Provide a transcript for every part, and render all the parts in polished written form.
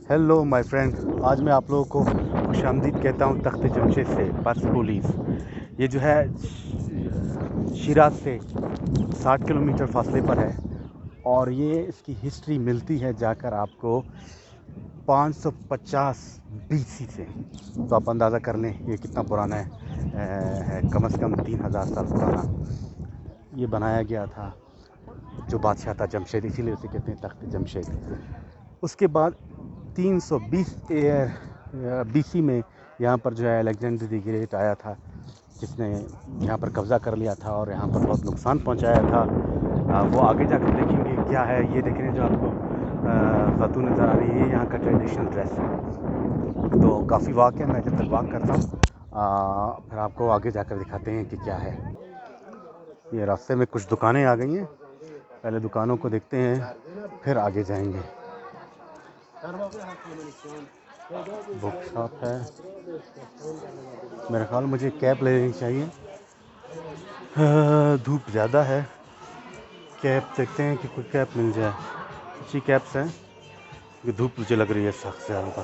Hello my friend, आज मैं आप लोगों को खुशामदीद कहता हूँ तख्त जमशेद से पर्सपोलिस। ये जो है शिराज से 60 किलोमीटर फासले पर है और ये इसकी हिस्ट्री मिलती है जाकर आपको 550 बीसी से। तो आप अंदाज़ा कर लें ये कितना पुराना है कम से कम 3000 साल पुराना ये बनाया गया था। जो बादशाह था जमशेद, इसीलिए उसे कहते हैं तख्त जमशेद। उसके बाद 320 बीसी में यहाँ पर जो है अलेक्जेंडर द ग्रेट आया था, जिसने यहाँ पर कब्ज़ा कर लिया था और यहाँ पर बहुत नुकसान पहुँचाया था। वो आगे जाकर देखेंगे क्या है। ये देख रहे हैं जो आपको खातून नज़र आ रही है, यहाँ का ट्रेडिशनल ड्रेस है। तो काफ़ी वॉक है, मैं जब तक वॉक करता हूँ फिर आपको आगे जाकर दिखाते हैं कि क्या है। ये रास्ते में कुछ दुकानें आ गई हैं, पहले दुकानों को देखते हैं फिर आगे जाएंगे। बुक शॉप है, मेरे ख्याल मुझे कैप ले लेनी चाहिए। धूप ज़्यादा है, कैप देखते हैं कि कोई कैप मिल जाए। अच्छी कैप्स हैं, ये धूप मुझे लग रही है सख्त ज़्यादा।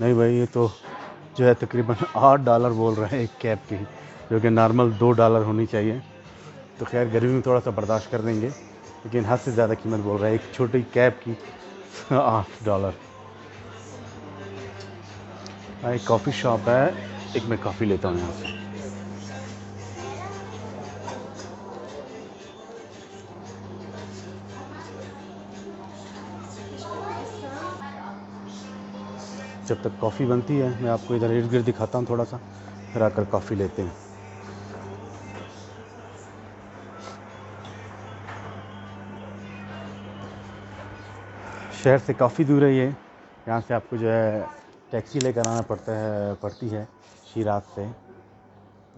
नहीं भाई, ये तो जो है तकरीबन $8 बोल रहे हैं एक कैप की, जो कि नॉर्मल $2 होनी चाहिए। तो खैर गर्मी में थोड़ा सा बर्दाश्त कर देंगे, लेकिन हद से ज़्यादा कीमत बोल रहा है एक छोटी कैप की $8। एक कॉफ़ी शॉप है, एक मैं कॉफ़ी लेता हूँ यहाँ से। जब तक कॉफ़ी बनती है मैं आपको इधर इर्द गिर्द दिखाता हूँ थोड़ा सा, फिर आकर कॉफ़ी लेते हैं। शहर से काफ़ी दूर है ये, यहाँ से आपको जो है टैक्सी लेकर आना पड़ती है शिराज से। ये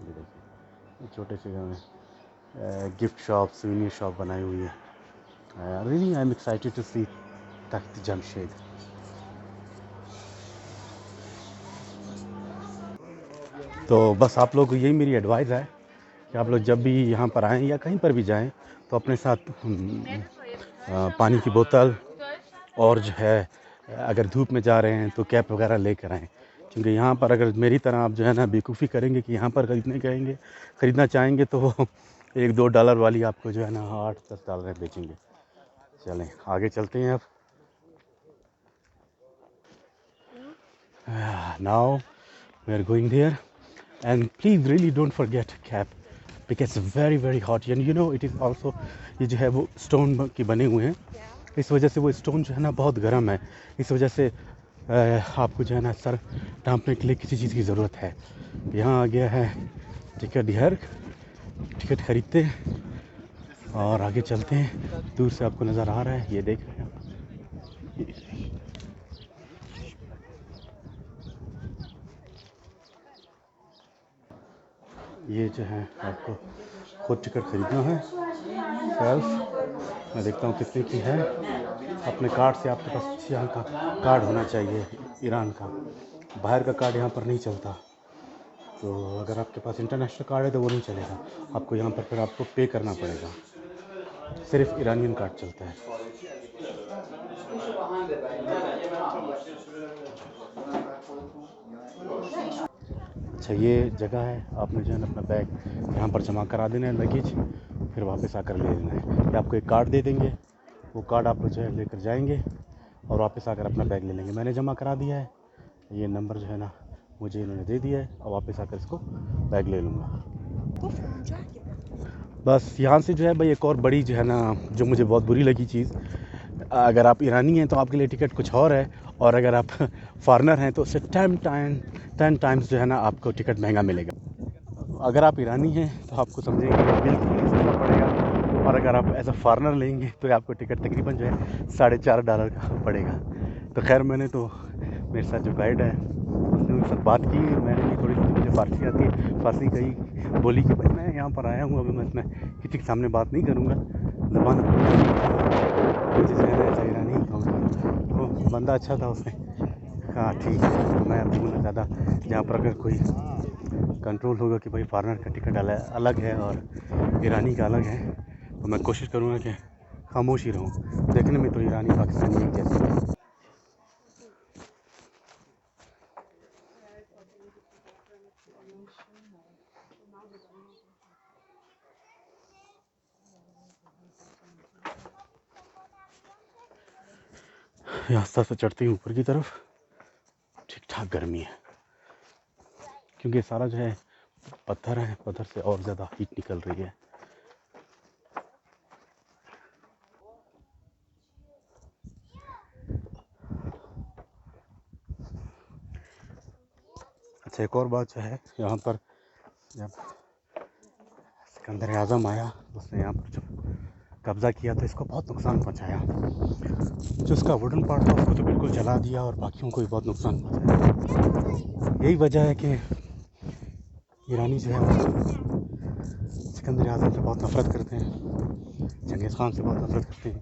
देखिए छोटे से घर में गिफ्ट शॉप, सुवेनियर शॉप बनाई हुई है। Really I am excited to see Takht Jamshed. तो बस आप लोगों को यही मेरी एडवाइस है कि आप लोग जब भी यहाँ पर आएँ या कहीं पर भी जाएँ तो अपने साथ पानी की बोतल और जो है अगर धूप में जा रहे हैं तो कैप वगैरह लेकर आएँ। क्योंकि यहाँ पर अगर मेरी तरह आप जो है ना बेवकूफ़ी करेंगे कि यहाँ पर ख़रीदना चाहेंगे तो $1-2 वाली आपको जो है ना $8-10 में बेचेंगे। चलें आगे चलते हैं अब। Now we are going there and please really don't forget cap because very very hot and you know it is also. ये जो है वो स्टोन की बने हुए हैं, इस वजह से वो स्टोन जो है ना बहुत गर्म है। इस वजह से आपको जो है ना सर ढांपने के लिए किसी चीज़ की ज़रूरत है। यहाँ आ गया है टिकट घर, टिकट ख़रीदते हैं और आगे चलते हैं। दूर से आपको नज़र आ रहा है, ये देख रहे हैं आप। ये जो है आपको खुद टिकट ख़रीदना है सेल्फ। मैं देखता हूँ कितने की है। अपने कार्ड से आपके पास यहाँ का कार्ड होना चाहिए, ईरान का। बाहर का कार्ड यहाँ पर नहीं चलता, तो अगर आपके पास इंटरनेशनल कार्ड है तो वो नहीं चलेगा। आपको यहाँ पर फिर आपको पे करना पड़ेगा। सिर्फ ईरानियन कार्ड चलता है। अच्छा ये जगह है, आपने जो है अपना बैग यहाँ पर जमा करा देना है, लगेज, फिर वापस आकर ले लेना है। फिर आपको एक कार्ड दे देंगे, वो कार्ड आप जो है लेकर जाएंगे और वापस आकर अपना बैग ले लेंगे। मैंने जमा करा दिया है, ये नंबर जो है ना मुझे इन्होंने दे दिया है और वापस आकर इसको बैग ले लूँगा। बस यहाँ से जो है भाई एक और बड़ी जो है ना, जो मुझे बहुत बुरी लगी चीज़, अगर आप ईरानी हैं तो आपके लिए टिकट कुछ और है, और अगर आप फॉरेनर हैं तो उससे 10 टाइम्स जो है ना आपको टिकट महंगा मिलेगा। अगर आप ईरानी हैं तो आपको समझेंगे बिल्कुल सस्ता पड़ेगा, और अगर आप एज अ फॉरेनर लेंगे तो आपको टिकट तकरीबन जो है $4.5 का पड़ेगा। तो खैर मैंने तो, मेरे साथ जो गाइड है उसने उनसे बात की, मैंने भी थोड़ी सी, मुझे फारसी आती है, फारसी कही बोली कि भाई मैं यहाँ पर आया हूँ, अभी मैं किसी के सामने बात नहीं करूँगा, ज़बान बंदा अच्छा था, उसने कहा ठीक है। तो मैं अब देखूँगा ज़्यादा जहाँ पर अगर कोई कंट्रोल होगा कि भाई फॉरेनर का टिकट अलग है और ईरानी का अलग है, तो मैं कोशिश करूँगा कि खामोश ही रहूँ। देखने में तो ईरानी पाकिस्तानी एक जैसे हैं। रास्ता से चढ़ते ही ऊपर की तरफ ठीक ठाक गर्मी है, क्योंकि सारा जो है पत्थर है, पत्थर से और ज़्यादा हीट निकल रही है। अच्छा, एक और बात जो है, यहाँ पर जब सिकंदर आज़म आया, उसने यहाँ पर जब कब्ज़ा किया तो इसको बहुत नुकसान पहुँचाया। जो उसका वुडन पार्ट था उसको तो बिल्कुल जला दिया और बाकियों को भी बहुत नुकसान पहुँचाया। यही वजह है कि ईरानी जो है वो सिकंदर आज़म से बहुत नफरत करते हैं, चंगेज़ खान से बहुत नफरत करते हैं।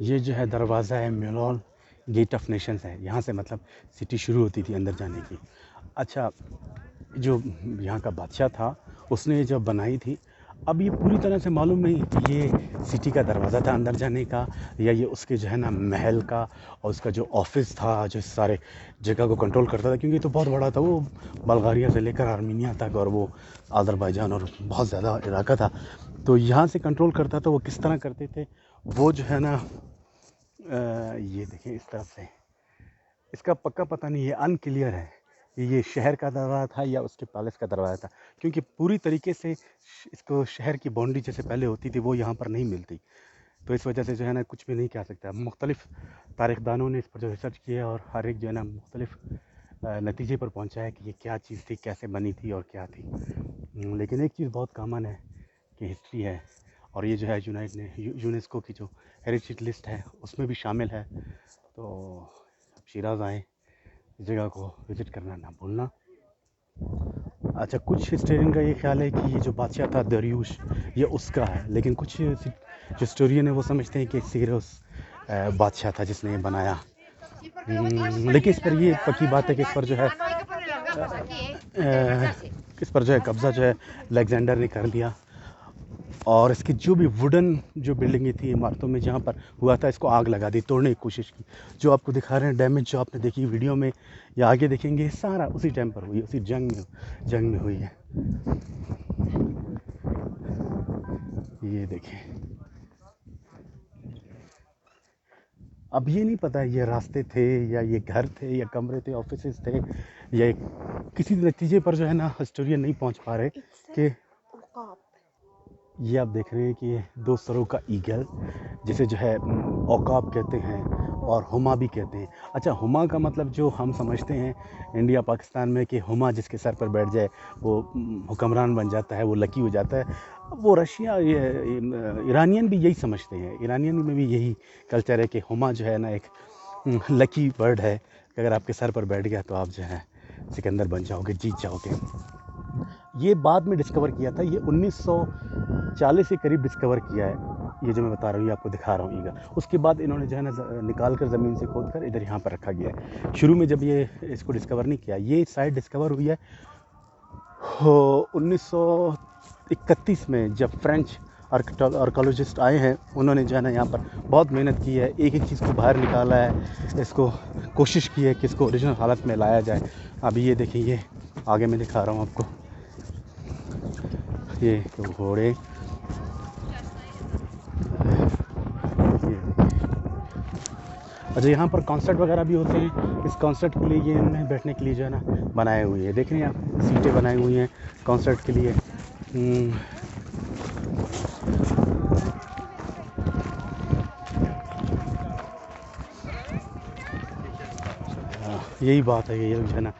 ये जो है दरवाज़ा है मिलोन गेट ऑफ नेशंस है, यहाँ से मतलब सिटी शुरू होती थी अंदर जाने की। अच्छा, जो यहाँ का बादशाह था उसने ये जब बनाई थी, अब ये पूरी तरह से मालूम नहीं कि ये सिटी का दरवाज़ा था अंदर जाने का या ये उसके जो है ना महल का और उसका जो ऑफिस था जो सारे जगह को कंट्रोल करता था, क्योंकि तो बहुत बड़ा था, वो बल्गारिया से लेकर आर्मीनिया तक और वो अज़रबैजान और बहुत ज़्यादा इलाका था, तो यहाँ से कंट्रोल करता था। वो किस तरह करते थे वो जो है ना ये देखें इस तरफ से, इसका पक्का पता नहीं है, अनक्लियर है ये शहर का दरवाज़ा था या उसके पैलेस का दरवाज़ा था, क्योंकि पूरी तरीके से इसको शहर की बाउंड्री जैसे पहले होती थी वो यहाँ पर नहीं मिलती, तो इस वजह से जो है ना कुछ भी नहीं कह सकता। मुख्तलिफ तारीखदानों ने इस पर जो रिसर्च किया और हर एक जो है ना मुख्तलिफ नतीजे पर पहुँचा है कि ये क्या चीज़ थी, कैसे बनी थी और क्या थी। लेकिन एक चीज़ बहुत कॉमन है कि हिस्ट्री है, और ये जो है यूनेस्को की जो हेरिटेज लिस्ट है उसमें भी शामिल है। तो शिराज़ आए, इस जगह को विज़िट करना ना भूलना। अच्छा, कुछ हिस्टोरियन का ये ख्याल है कि ये जो बादशाह था दरियूश ये उसका है, लेकिन कुछ जो हिस्टोरियन है वो समझते हैं कि सीरोस बादशाह था जिसने ये बनाया। लेकिन इस पर ये पक्की बात है कि इस पर जो है कब्ज़ा जो है अलेक्जेंडर ने कर लिया, और इसकी जो भी वुडन जो बिल्डिंगें थी इमारतों में जहाँ पर हुआ था इसको आग लगा दी, तोड़ने की कोशिश की। जो आपको दिखा रहे हैं डैमेज जो आपने देखी वीडियो में या आगे देखेंगे, सारा उसी टाइम पर हुई है, उसी जंग में हुई है। ये देखें, अब ये नहीं पता ये रास्ते थे या ये घर थे या कमरे थे, ऑफिसेस थे, या किसी नतीजे पर जो है ना हिस्टोरियन नहीं पहुंच पा रहे कि ये आप देख रहे हैं कि ये 2 सरों का ईगल जिसे जो है औकाब कहते हैं और हुमा भी कहते हैं। अच्छा, हुमा का मतलब जो हम समझते हैं इंडिया पाकिस्तान में कि हुमा जिसके सर पर बैठ जाए वो हुक्मरान बन जाता है, वो लकी हो जाता है, वो रशिया ईरानियन भी यही समझते हैं। ईरानियन में भी यही कल्चर है कि हुमा जो है ना एक लकी बर्ड है कि अगर आपके सर पर बैठ गया तो आप जो है सिकंदर बन जाओगे, जीत जाओगे। ये बाद में डिस्कवर किया था, ये 1940 के करीब डिस्कवर किया है, ये जो मैं बता रहा हूँ, ये आपको दिखा रहा हूँ ईगल। उसके बाद इन्होंने जो है ना निकाल कर ज़मीन से खोद कर इधर यहाँ पर रखा गया है। शुरू में जब ये इसको डिस्कवर नहीं किया, ये साइट डिस्कवर हुई है 1931 में, जब फ्रेंच आर्कोलॉजिस्ट आए हैं, उन्होंने जो है ना यहाँ पर बहुत मेहनत की है, एक एक चीज़ को बाहर निकाला है, इसको कोशिश की है कि इसको ओरिजिनल हालत में लाया जाए। अभी ये देखिए, ये आगे मैं दिखा रहा हूँ आपको, ये घोड़े, ये अच्छा यहाँ पर कॉन्सर्ट वगैरह भी होते हैं। इस कॉन्सर्ट के लिए ये इन्होंने बैठने के लिए जो है ना बनाए हुए हैं, देख रहे हैं आप, सीटें बनाई हुई हैं कॉन्सर्ट के लिए। यही बात है, ये लोग जो है ना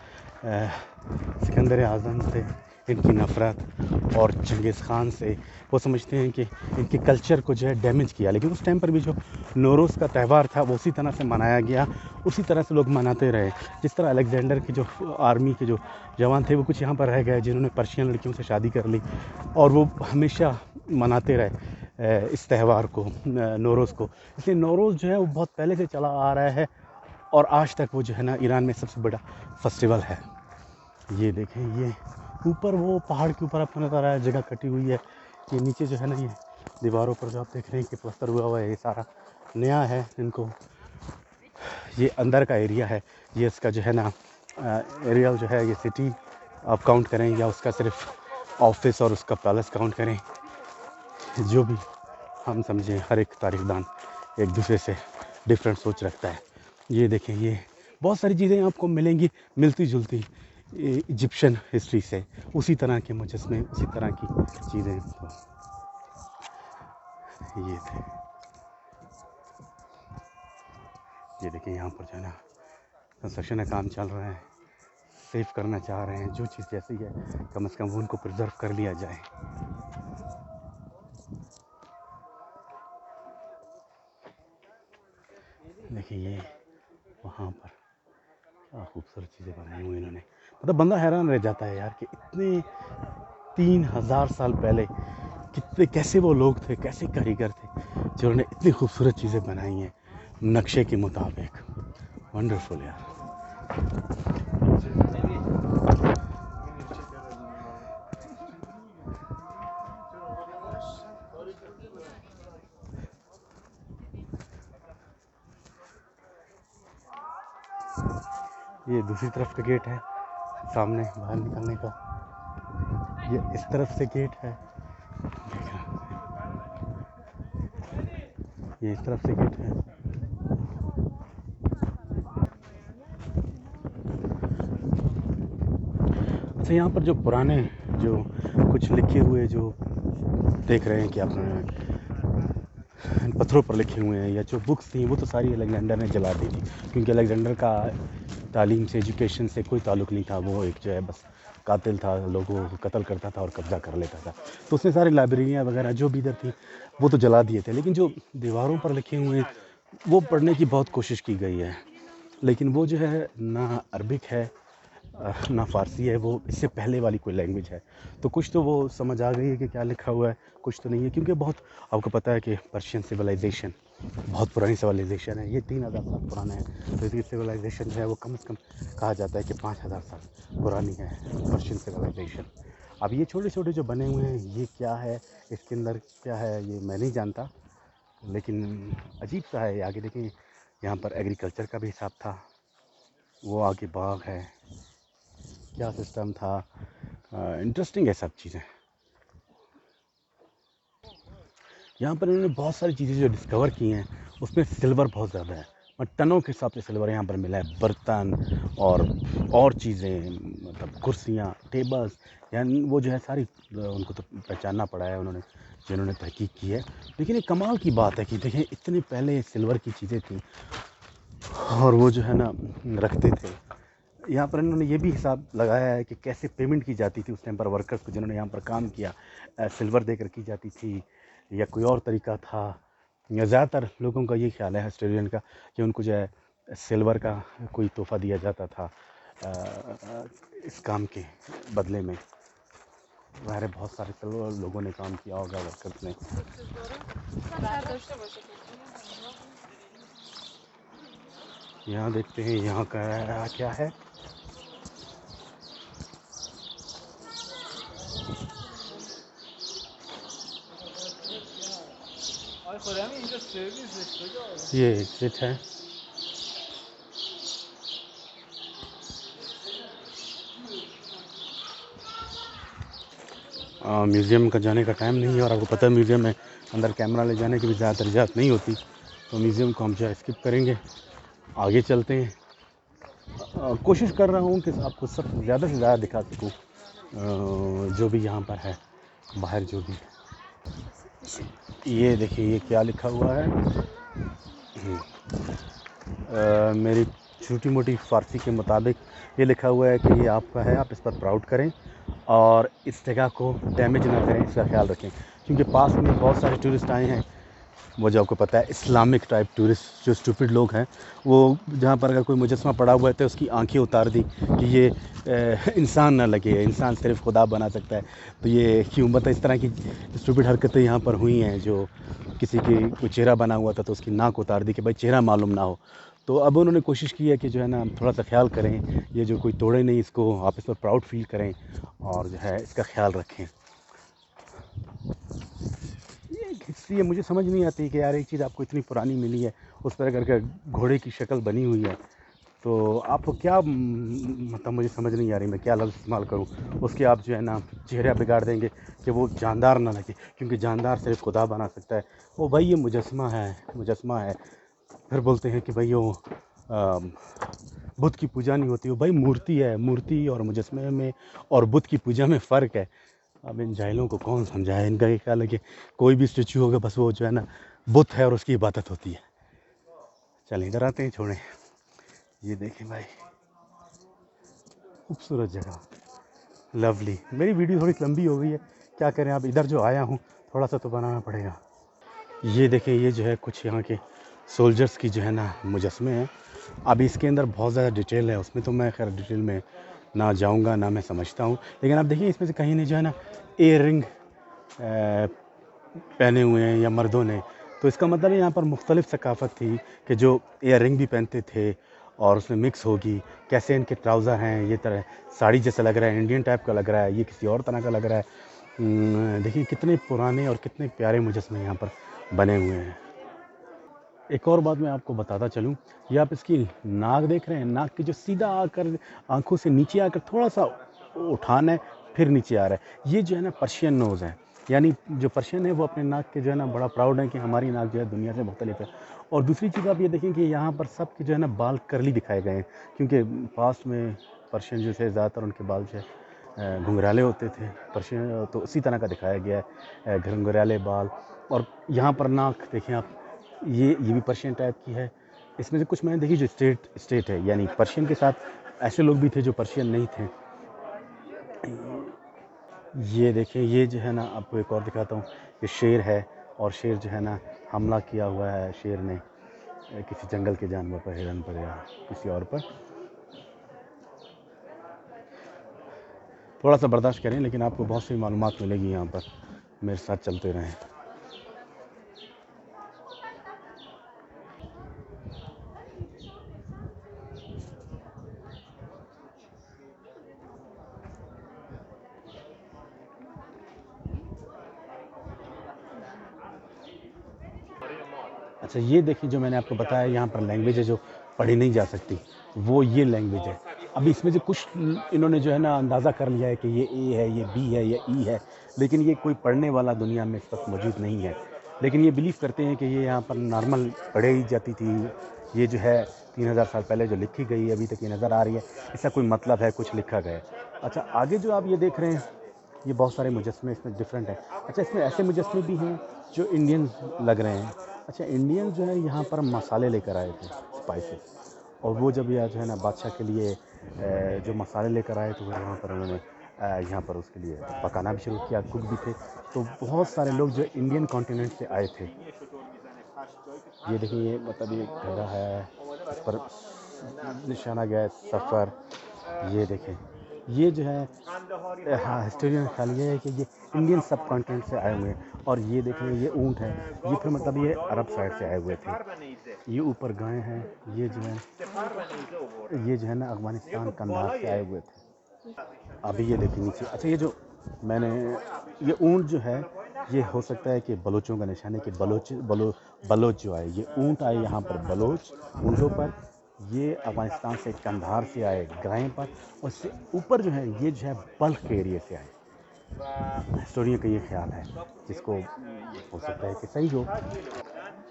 सिकंदर आज़म से इनकी नफ़रत और चंगेज़ ख़ान से वो समझते हैं कि इनके कल्चर को जो है डैमेज किया। लेकिन उस टाइम पर भी जो नौरोज़ का त्यौहार था वो उसी तरह से मनाया गया, उसी तरह से लोग मनाते रहे। जिस तरह अलेक्जेंडर की जो आर्मी के जो जवान थे वो कुछ यहाँ पर रह गए जिन्होंने पर्शियन लड़कियों से शादी कर ली, और वो हमेशा मनाते रहे इस त्यौहार को, नौरोज़ को। इसलिए नौरोज़ जो है वो बहुत पहले से चला आ रहा है और आज तक वो जो है ना ईरान में सबसे बड़ा फेस्टिवल है। ये देखें, ये ऊपर वो पहाड़ के ऊपर आपको नज़र आ रहा है, जगह कटी हुई है। ये नीचे जो है ना, ये दीवारों पर जो आप देख रहे हैं कि प्लास्टर हुआ है, ये सारा नया है। इनको ये अंदर का एरिया है, ये इसका जो है ना एरिया जो है, ये सिटी आप काउंट करें या उसका सिर्फ ऑफिस और उसका पैलेस काउंट करें, जो भी हम समझें, हर एक तारीखदान एक दूसरे से डिफरेंट सोच रखता है। ये देखें, ये बहुत सारी चीज़ें आपको मिलेंगी मिलती जुलती इजिप्शियन हिस्ट्री से, उसी तरह के मुजस्मे, उसी तरह की चीज़ें। ये देखिए, यहाँ पर जो है ना कंस्ट्रक्शन का काम चल रहा है, सेव करना चाह रहे हैं, जो चीज़ जैसी है कम से कम उनको प्रिजर्व कर लिया जाए। देखिए, ये वहाँ पर क्या खूबसूरत चीज़ें बनाई हुई इन्होंने, मतलब बंदा हैरान रह जाता है यार कि इतने 3000 साल पहले कितने, कैसे वो लोग थे, कैसे कारीगर थे जिन्होंने इतनी खूबसूरत चीज़ें बनाई हैं नक्शे के मुताबिक। वंडरफुल यार। ये दूसरी तरफ का गेट है, सामने बाहर निकलने का। ये इस तरफ से गेट है, ये इस तरफ से गेट है। अच्छा, यहाँ पर जो पुराने जो कुछ लिखे हुए जो देख रहे हैं कि आप पत्थरों पर लिखे हुए हैं, या जो बुक्स थी वो तो सारी अलेक्जेंडर ने जला दी थी, क्योंकि अलेक्जेंडर का तालीम से, एजुकेशन से कोई ताल्लुक़ नहीं था। वो एक जो है बस कातिल था, लोगों को कत्ल करता था और कब्ज़ा कर लेता था। तो उसने सारी लाइब्रेरियाँ वगैरह जो भी इधर थी वो तो जला दिए थे, लेकिन जो दीवारों पर लिखे हुए हैं वो पढ़ने की बहुत कोशिश की गई है। लेकिन वो जो है ना अरबिक है ना फ़ारसी है, वो इससे पहले वाली कोई लैंग्वेज है। तो कुछ तो वो समझ आ गई है कि क्या लिखा हुआ है, कुछ तो नहीं है, क्योंकि बहुत आपको पता है कि पर्शियन सिविलाइजेशन बहुत पुरानी सिविलाइजेशन है। ये 3000 साल पुराना है, तो इसकी सिविलाइजेशन जो है वो कम से कम कहा जाता है कि 5000 साल पुरानी है पर्शियन सिविलाइजेशन। अब ये छोटे छोटे जो बने हुए हैं, ये क्या है, इसके अंदर क्या है, ये मैं नहीं जानता, लेकिन अजीब सा है। आगे देखिए, यहाँ पर एग्रीकल्चर का भी हिसाब था, वो आगे बाग है, क्या सिस्टम था। इंटरेस्टिंग है सब चीज़ें। यहाँ पर इन्होंने बहुत सारी चीज़ें जो डिस्कवर की हैं उसमें सिल्वर बहुत ज़्यादा है, और टनों के हिसाब से सिल्वर यहाँ पर मिला है। बर्तन और चीज़ें, मतलब कुर्सियाँ, टेबल्स, यानी वो जो है सारी उनको तो पहचानना पड़ा है उन्होंने, जिन्होंने तहकीक की है। लेकिन एक कमाल की बात है कि देखें, इतने पहले सिल्वर की चीज़ें थी और वो जो है ना रखते थे। यहाँ पर इन्होंने ये भी हिसाब लगाया है कि कैसे पेमेंट की जाती थी उस टाइम पर वर्कर्स को जिन्होंने यहाँ पर काम किया, सिल्वर देकर की जाती थी या कोई और तरीका था। या ज़्यादातर लोगों का ये ख्याल है हिस्टोरियन का कि उनको जो है सिल्वर का कोई तोहफ़ा दिया जाता था इस काम के बदले में। ज़ाहिर है बहुत सारे सिल्वर लोगों ने काम किया होगा, वर्कर्स ने। यहाँ देखते हैं यहाँ का क्या है। ये एग्जिट है। म्यूज़ियम का जाने का टाइम नहीं है और आपको पता है म्यूज़ियम में अंदर कैमरा ले जाने की भी ज़्यादातर इजाज़त नहीं होती, तो म्यूज़ियम को हम जो है स्किप करेंगे, आगे चलते हैं। कोशिश कर रहा हूँ कि आपको सब ज़्यादा से ज़्यादा दिखा सकूँ जो भी यहाँ पर है बाहर जो भी। ये देखिए ये क्या लिखा हुआ है। मेरी छोटी मोटी फ़ारसी के मुताबिक ये लिखा हुआ है कि ये आपका है, आप इस पर प्राउड करें और इस जगह को डैमेज ना करें, इसका ख्याल रखें। क्योंकि पास में बहुत सारे टूरिस्ट आए हैं, वो जो आपको पता है इस्लामिक टाइप टूरिस्ट जो स्टूपिड लोग हैं, वो जहाँ पर अगर कोई मुजस्समा पड़ा हुआ है तो उसकी आंखें उतार दी कि ये इंसान ना लगे, इंसान सिर्फ खुदा बना सकता है। तो ये क्यों मतलब इस तरह की स्टूपिड हरकतें यहाँ पर हुई हैं। जो किसी की कोई चेहरा बना हुआ था तो उसकी नाक उतार दी कि भाई चेहरा मालूम ना हो। तो अब उन्होंने कोशिश की है कि जो है ना थोड़ा सा ख्याल करें, ये जो कोई तोड़े नहीं इसको, आप इस पर प्राउड फील करें और जो है इसका ख्याल रखें। इसलिए मुझे समझ नहीं आती कि यार एक चीज़ आपको इतनी पुरानी मिली है, उस पर अगर घोड़े की शक्ल बनी हुई है, तो आपको क्या मतलब मुझे समझ नहीं आ रही, मैं क्या लफ्ज़ इस्तेमाल करूँ। उसके आप जो है ना चेहरा बिगाड़ देंगे कि वो जानदार ना लगे, क्योंकि जानदार सिर्फ खुदा बना सकता है। वो भाई ये मुजस्समा है, मुजस्समा है। फिर बोलते हैं कि भाई वो बुद्ध की पूजा नहीं होती, वो भाई मूर्ति है। मूर्ति और मुजस्समे में और बुद्ध की पूजा में फ़र्क है। अब इन जाहिलों को कौन समझाए। इनका ये ख्याल है कि कोई भी स्टेचू होगा बस वो जो है ना बुत है और उसकी इबादत होती है। चलें इधर आते हैं, छोड़ें। ये देखें भाई, खूबसूरत जगह, लवली। मेरी वीडियो थोड़ी लंबी हो गई है, क्या करें। अब इधर जो आया हूँ थोड़ा सा तो बनाना पड़ेगा। ये देखें, ये जो है कुछ यहाँ के सोल्जर्स की जो है ना मुजस्मे हैं। अब इसके अंदर बहुत ज़्यादा डिटेल है, उसमें तो मैं खैर डिटेल में ना जाऊँगा, ना मैं समझता हूँ। लेकिन आप देखिए इसमें से कहीं ने जो है ना एयर रिंग पहने हुए हैं या मर्दों ने, तो इसका मतलब है यहाँ पर मुख्तलिफ़ सकाफ़त थी कि जो इयर रिंग भी पहनते थे और उसमें मिक्स होगी। कैसे इनके ट्राउज़र हैं, ये तरह साड़ी जैसा लग रहा है, इंडियन टाइप का लग रहा है, ये किसी और तरह का लग रहा है। देखिए कितने पुराने और कितने प्यारे मुजस्समे यहाँ पर बने हुए हैं। एक और बात मैं आपको बताता चलूँ, ये आप इसकी नाक देख रहे हैं, नाक की जो सीधा आकर आँखों से नीचे आकर थोड़ा-सा उठान है, फिर नीचे आ रहा है। ये जो है ना पर्शियन नोज़ है, यानी जो पर्शियन है वो अपने नाक के जो है ना बड़ा प्राउड है कि हमारी नाक जो है दुनिया से मुख्तलिफ है। और दूसरी चीज़ आप ये देखें कि यहाँ पर सबके जो है ना बाल कर्ली दिखाए गए हैं, क्योंकि पास्ट में पर्शियन जो थे ज़्यादातर उनके बाल जो है घुंघराले होते थे। पर्शियन तो उसी तरह का दिखाया गया है, घुंघराले बाल। और यहाँ पर नाक देखें आप, ये भी पर्शियन टाइप की है। इसमें से कुछ मैंने देखी जो स्टेट है, यानी पर्शियन के साथ ऐसे लोग भी थे जो पर्शियन नहीं थे। ये देखें, ये जो है ना आपको एक और दिखाता हूँ, ये शेर है और शेर जो है ना हमला किया हुआ है शेर ने किसी जंगल के जानवर पर, हिरन पर या किसी और पर। थोड़ा सा बर्दाश्त करें, लेकिन आपको बहुत सी मालूमात मिलेगी यहाँ पर, मेरे साथ चलते रहें। अच्छा ये देखिए, जो मैंने आपको बताया यहाँ पर लैंग्वेज है जो पढ़ी नहीं जा सकती, वो ये लैंग्वेज है। अब इसमें से कुछ इन्होंने जो है ना अंदाज़ा कर लिया है कि ये ए है, ये बी है, ये ई है, लेकिन ये कोई पढ़ने वाला दुनिया में इस वक्त मौजूद नहीं है। लेकिन ये बिलीव करते हैं कि ये यहाँ पर नॉर्मल पढ़ी जाती थी। ये जो है 3000 साल पहले जो लिखी गई है अभी तक ये नज़र आ रही है, इसका कोई मतलब है, कुछ लिखा गया है। अच्छा आगे जो आप ये देख रहे हैं, ये बहुत सारे मुजस्मे इसमें डिफरेंट हैं। अच्छा इसमें ऐसे मुजस्मे भी हैं जो इंडियन लग रहे हैं। अच्छा इंडियन जो है यहाँ पर मसाले लेकर आए थे, स्पाइसेस, और वो जब यह जो है ना बादशाह के लिए जो मसाले लेकर आए तो वहाँ पर उन्होंने यहाँ पर उसके लिए पकाना भी शुरू किया, कुक भी थे। तो बहुत सारे लोग जो इंडियन कॉन्टिनेंट से आए थे। ये देखिए, ये मतलब ये घड़ा है, इस पर निशाना गया है सफ़र। ये देखें, ये जो है हाँ हिस्टोरियन का ख्याल ये है कि ये इंडियन सब कॉन्टिनेंट से आए हुए हैं। और ये देखें, ये ऊँट है, ये फिर मतलब ये अरब साइड से आए हुए थे। ये ऊपर गाय हैं, ये जो है ना अफ़गानिस्तान कंधार से आए हुए थे। अभी ये देखिए नीचे। अच्छा ये जो मैंने ये ऊँट जो है ये हो सकता है कि बलोचों का निशान है कि बलोच जो आए, ये ऊँट आए यहाँ पर, बलोच ऊँटों पर, ये अफ़गानिस्तान से कंधार से आए गायें पर, और उससे ऊपर जो है ये जो है बल्ख के एरिए से आए। हिस्टोरियन का ये ख्याल है, जिसको हो सकता है कि सही हो।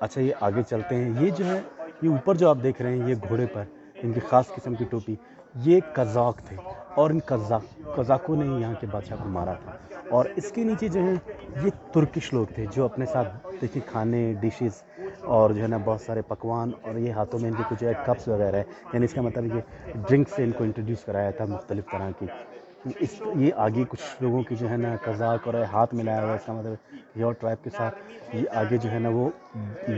अच्छा, ये आगे चलते हैं। ये जो है, ये ऊपर जो आप देख रहे हैं, ये घोड़े पर इनकी ख़ास किस्म की टोपी, ये कज़ाक थे, और इन कज़ाकों ने यहाँ के बादशाह को मारा था। और इसके नीचे जो है ये तुर्किश लोग थे, जो अपने साथ देखिए खाने, डिशेस, और जो है ना बहुत सारे पकवान, और ये हाथों में इनके कुछ कप्स वगैरह है, यानी इसका मतलब ये ड्रिंक से इनको इंट्रोड्यूस कराया था मुख्तलिफ तरह की। इस ये आगे कुछ लोगों की जो है ना कज़ाक और हाथ मिलाया हुआ है, इसका मतलब ये और ट्राइब के साथ। ये आगे जो है ना वो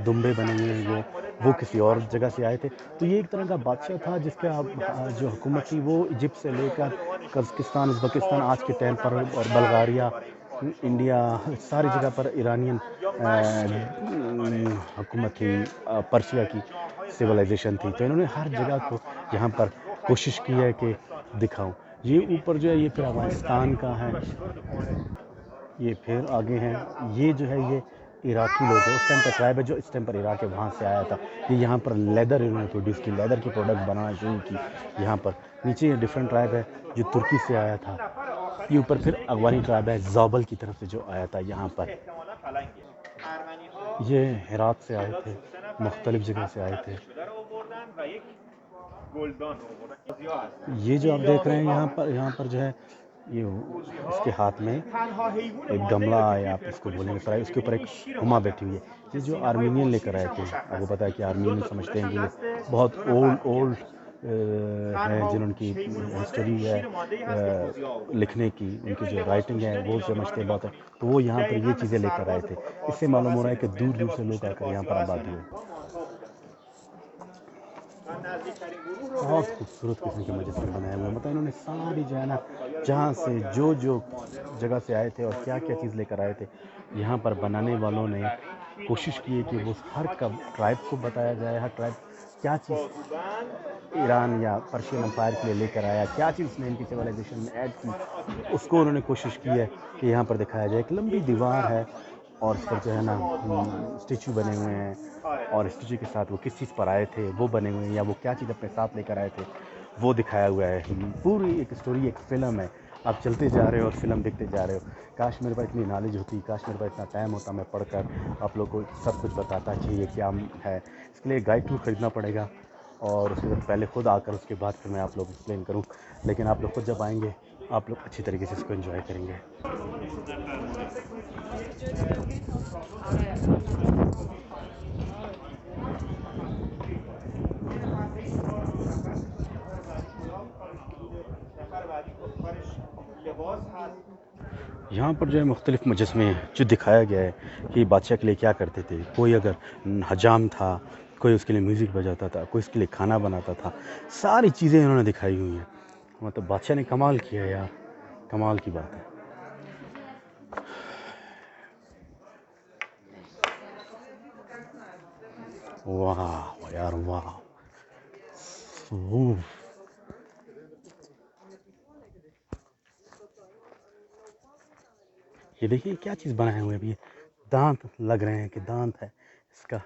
दुम्बे बने हुए हैं, वो किसी और जगह से आए थे। तो ये एक तरह का बादशाह था जिसका जो हुकूमत थी वो इजिप्ट से लेकर कज़किस्तान, उज़्बेकिस्तान आज के टाइम पर, और बल्गारिया, इंडिया, सारी जगह पर ईरानियन हुकूमत थी, पर्शिया की सिविलाइजेशन थी। तो इन्होंने हर जगह को यहाँ पर कोशिश की है कि दिखाऊं। ये ऊपर जो है ये फिर अफगानिस्तान का है, ये फिर आगे हैं, ये जो है ये इराकी लोग हैं। उस टाइम पर ट्राइब है जो इस टाइम पर इराक है, वहाँ से आया था। ये यहाँ पर लेदर इन्होंने प्रोड्यूस की, लेदर की प्रोडक्ट बनाना शुरू की यहाँ पर। नीचे ये डिफरेंट ट्राइब है जो तुर्की से आया था। ये ऊपर फिर अफगानी ट्राइब है ज़ोबल की तरफ से जो आया था यहाँ पर। ये हेरात से आए थे, मुख्तलिफ जगह से आए थे। ये जो आप देख रहे हैं यहाँ पर जो है ये इसके हाथ में एक गमला है, आप इसको बोलेंगे प्राय, उसके ऊपर एक हुमा बैठी हुई है। ये जो आर्मीनियन लेकर आए थे, आपको पता है कि आर्मीनियन समझते हैं कि ये बहुत ओल्ड हैं, जिनकी हिस्ट्री है लिखने की, उनकी जो राइटिंग है वो समझते हैं बहुत है। तो वो यहाँ पर ये चीज़ें लेकर आए थे। इससे मालूम हो रहा है कि दूर दूर से लोग आकर यहाँ पर आबाद हुए। बहुत खूबसूरत किस्म के मुजस्सम बनाए हुए हैं। मतलब इन्होंने सारी जो है ना, जहाँ से जो जगह से आए थे और क्या क्या चीज़ लेकर आए थे, यहाँ पर बनाने वालों ने कोशिश की है कि वो हर ट्राइब को बताया जाए, हर ट्राइब क्या चीज़ ईरान या पर्शियन एम्पायर के लिए लेकर आया, क्या चीज़ उसने इनकी सिविलाइजेशन में ऐड की, उसको उन्होंने कोशिश की है कि यहाँ पर दिखाया जाए। एक लंबी दीवार है और इस पर जो है ना स्टेचू बने हुए हैं, और स्टेचू के साथ वो किस चीज़ पर आए थे वो बने हुए हैं, या वो क्या चीज़ अपने साथ लेकर आए थे वो दिखाया हुआ है। पूरी एक स्टोरी, एक फ़िल्म है। आप चलते जा रहे हो और फिल्म देखते जा रहे हो। काश मेरे पास इतनी नॉलेज होती, काश मेरे पास इतना टाइम होता, मैं पढ़कर आप लोग को सब कुछ बताता कि ये क्या है। इसके लिए गाइड टूर ख़रीदना पड़ेगा, और उसके बाद पहले खुद आकर उसके बाद फिर मैं आप लोग एक्सप्लेन करूँ। लेकिन आप लोग खुद जब आएंगे, आप लोग अच्छी तरीके से इसको एंजॉय करेंगे। यहाँ पर जो है मुख्तलिफ मुजस्मे जो दिखाया गया है कि बादशाह के लिए क्या करते थे। कोई अगर हजाम था, कोई उसके लिए म्यूज़िक बजाता था, कोई उसके लिए खाना बनाता था। सारी चीज़ें इन्होंने दिखाई हुई हैं। मतलब बादशाह ने कमाल किया यार, कमाल की बात है। वाह यार वाह। ओह, ये देखिए क्या चीज़ बनाए हुए हैं। अभी दांत लग रहे हैं कि दांत है इसका।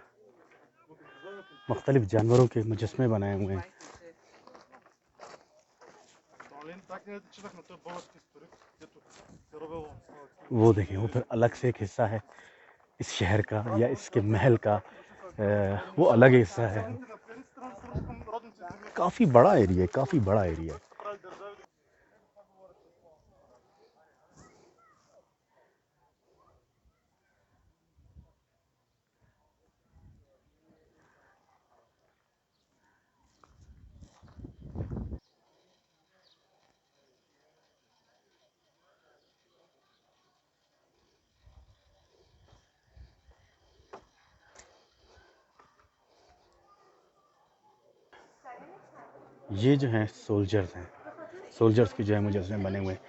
मुख्तलिफ जानवरों के मुजस्मे बनाए हुए हैं। वो देखें, वो फिर अलग से एक हिस्सा है इस शहर का या इसके महल का, वो अलग हिस्सा है। काफ़ी बड़ा एरिया है, काफ़ी बड़ा एरिया है। ये जो हैं सोल्जर्स हैं, सोल्जर्स के जो है मुजस्मे बने हुए हैं।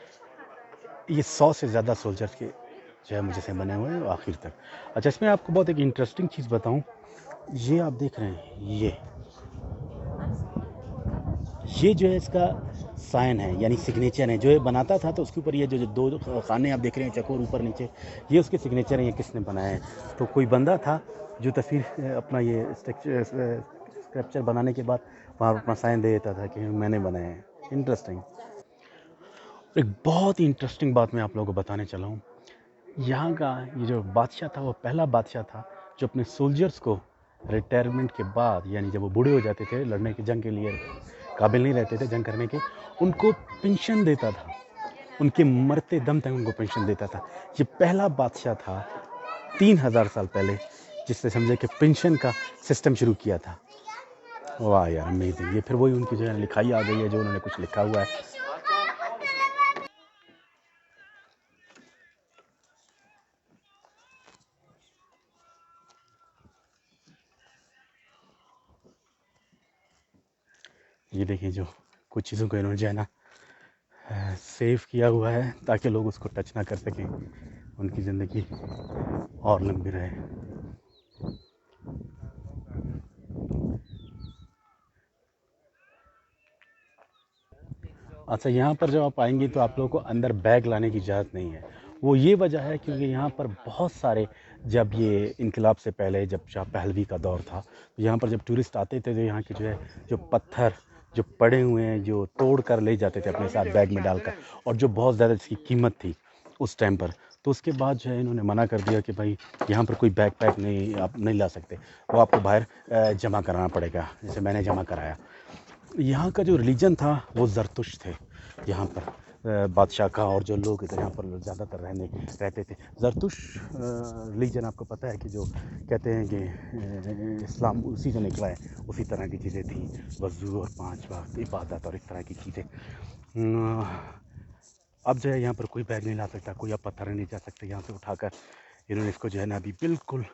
ये 100 से ज़्यादा सोल्जर्स के जो है मुजस्मे बने हुए हैं आखिर तक। अच्छा, इसमें आपको बहुत एक इंटरेस्टिंग चीज़ बताऊं। ये आप देख रहे हैं, ये जो है इसका साइन है, यानी सिग्नेचर है। जो ये बनाता था तो उसके ऊपर ये जो दो खाने आप देख रहे हैं चकोर ऊपर नीचे, ये उसके सिग्नेचर हैं। ये किसने बनाए हैं? तो कोई बंदा था जो तस्वीर अपना ये स्ट्रक्चर बनाने के बाद वहाँ अपना साइन दे देता था कि मैंने बनाए हैं। इंटरेस्टिंग। एक बहुत ही इंटरेस्टिंग बात मैं आप लोगों को बताने चला हूँ। यहाँ का ये जो बादशाह था वो पहला बादशाह था जो अपने सोल्जर्स को रिटायरमेंट के बाद, यानी जब वो बूढ़े हो जाते थे, लड़ने की जंग के लिए काबिल नहीं रहते थे जंग करने के, उनको पेंशन देता था। उनके मरते दम तक उनको पेंशन देता था। ये पहला बादशाह था 3000 साल पहले जिसने समझे कि पेंशन का सिस्टम शुरू किया था। वाह यार, अमेजिंग। ये फिर वही उनकी जो है लिखाई आ गई है, जो उन्होंने कुछ लिखा हुआ है। ये देखिए, जो कुछ चीज़ों को इन्होंने जो है ना सेव किया हुआ है ताकि लोग उसको टच ना कर सकें, उनकी ज़िंदगी और लंबी रहे। अच्छा, यहाँ पर जब आप आएंगे तो आप लोगों को अंदर बैग लाने की इजाज़त नहीं है। वो ये वजह है क्योंकि यहाँ पर बहुत सारे, जब ये इनकलाब से पहले जब शाह पहलवी का दौर था, तो यहाँ पर जब टूरिस्ट आते थे तो यहाँ के जो है जो पत्थर जो पड़े हुए हैं जो तोड़ कर ले जाते थे अपने साथ बैग में डालकर, और जो बहुत ज़्यादा इसकी कीमत थी उस टाइम पर। तो उसके बाद जो है इन्होंने मना कर दिया कि भाई यहाँ पर कोई बैग पैक नहीं, आप नहीं ला सकते, वो आपको बाहर जमा कराना पड़ेगा, जैसे मैंने जमा कराया। यहाँ का जो रिलीजन था वो ज़रतुश थे यहाँ पर, बादशाह का, और जो लोग इधर यहाँ पर ज़्यादातर रहते थे। ज़रतुश रिलीजन आपको पता है कि जो कहते हैं कि इस्लाम उसी से निकला है, उसी तरह की चीज़ें थी, वज़ू और 5 वक्त इबादत और इस तरह की चीज़ें। अब जो है यहाँ पर कोई बैग नहीं ला सकता, कोई अब पत्थर नहीं जा सकते यहाँ से उठाकर। इन्होंने इसको जो है ना अभी बिल्कुल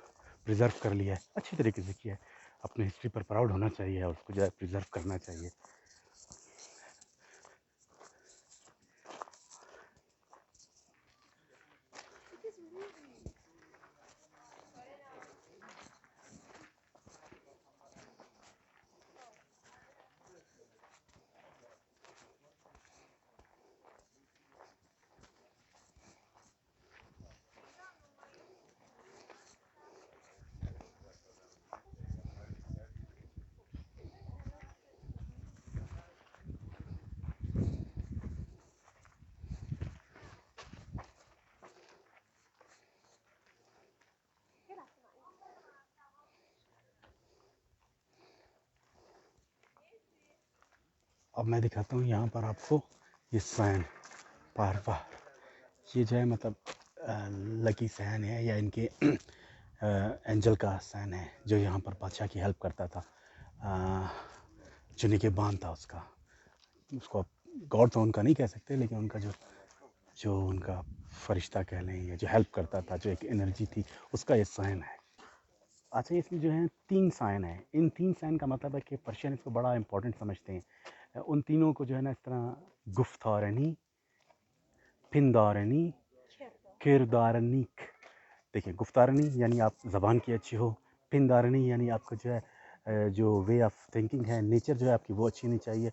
प्रिजर्व कर लिया है, अच्छी तरीके से किया है। अपनी हिस्ट्री पर प्राउड होना चाहिए और उसको जो है प्रिजर्व करना चाहिए। अब मैं दिखाता हूँ यहाँ पर आपको ये साइन बार बार, ये जो है मतलब लकी साइन है या इनके एंजल का साइन है जो यहाँ पर बादशाह की हेल्प करता था। जो निगहबान था उसका, उसको आप गॉड तो उनका नहीं कह सकते, लेकिन उनका जो उनका फरिश्ता कह लें, या जो हेल्प करता था, जो एक एनर्जी थी, उसका ये साइन है। अच्छा, इसमें जो है 3 साइन है। इन 3 साइन का मतलब है कि पर्शियन इसको बड़ा इंपॉर्टेंट समझते हैं। उन तीनों को जो है ना इस तरह गुफ्तारनी, पिंदारनी, किरदारनीक। देखिए, गुफ्तारनी यानी आप ज़बान की अच्छी हो, पिंदारनी यानी आपका जो है जो वे ऑफ थिंकिंग है, नेचर जो है आपकी वो अच्छी होनी चाहिए,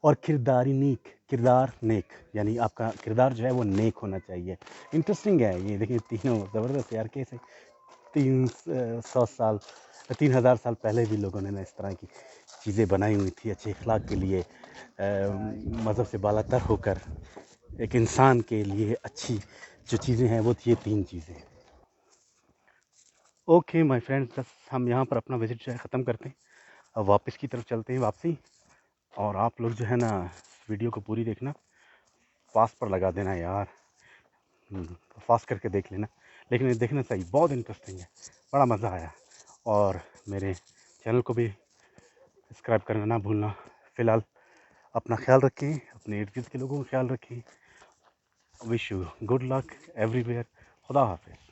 और किरदारी नीक, किरदार नेक, यानी आपका किरदार जो है वो नेक होना चाहिए। इंटरेस्टिंग है ये, देखिए तीनों ज़बरदस्त यार। कैसे 300 साल 3000 साल पहले भी लोगों ने ना इस तरह की चीज़ें बनाई हुई थी अच्छे अखलाक के लिए, मज़हब से बालातर होकर एक इंसान के लिए अच्छी जो चीज़ें हैं वो ये 3 चीज़ें। ओके माय फ्रेंड्स, बस हम यहाँ पर अपना विज़िट जो है ख़त्म करते हैं। अब वापस की तरफ चलते हैं, वापसी। और आप लोग जो है ना वीडियो को पूरी देखना, फास्ट पर लगा देना यार, फास्ट करके देख लेना, लेकिन ये देखना चाहिए, बहुत इंटरेस्टिंग है, बड़ा मज़ा आया। और मेरे चैनल को भी सब्सक्राइब करना ना भूलना। फ़िलहाल अपना ख्याल रखें, अपने इर्द गिर्द के लोगों का ख्याल रखें। Wish you good luck everywhere. खुदा हाफिज़।